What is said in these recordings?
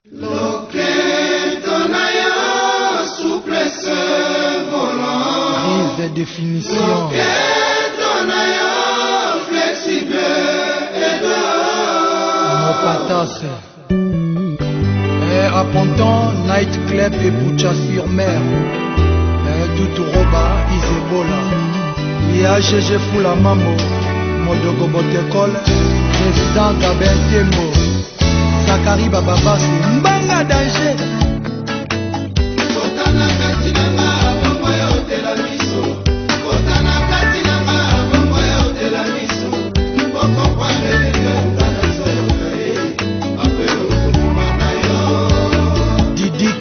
Prise de définition. Nos patas. À Ponton, Night Club et Boucha-sur-Mer. Tout Roba, Isebola. IAGG Fula Mambo. Modogo Botekol. Président Gabin Tembo. Zakari Bababas. Mbanga Danger.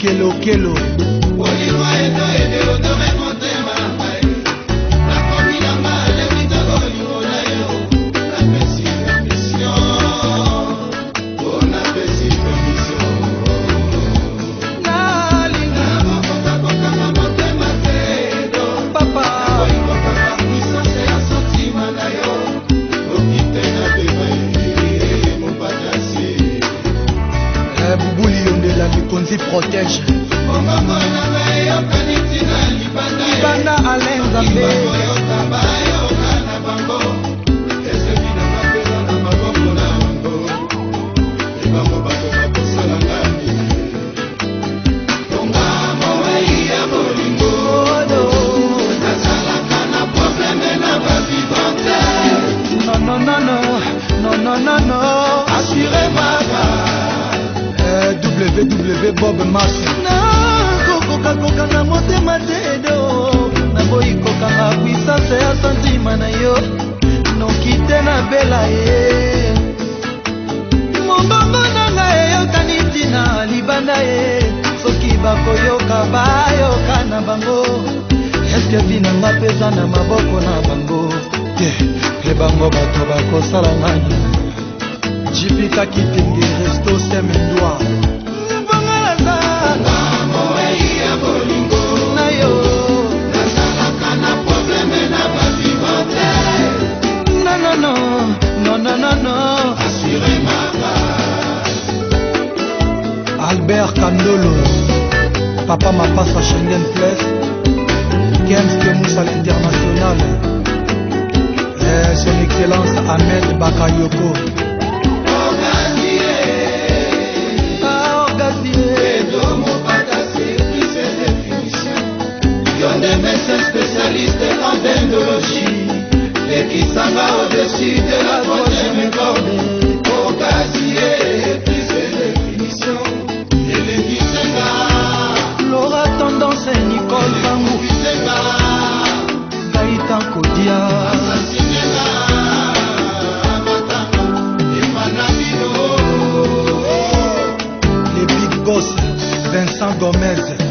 Kelo Kelo protège Libanda Alain Zambé non, assurez-moi WW Bob Marcy kokoka na motema tedo na boyi kokanga puissance ya santima na yo noki te na bela ye mombongo na ngai eyokani ntina libanda ye soki bakoyoka bayoka na bango eske vinanga peza na maboko na bango te bango bato bakosala ngani jipika kitenge resto semendwa Albert Kandolo, Papa Mapassa Schengen Place, Kems Kemoussa l'international, son excellence Ahmed Bakayoko. Des médecins spécialistes en dendrologie, et qui s'en va au-dessus de la troisième corde, au casier, plus de définition, et les Kisenga, Laura Tendance et Nicole Bangou, Gaïtan Kodia, Assassinela, Amatano, et Manabino, les Big Boss, Vincent Gomez.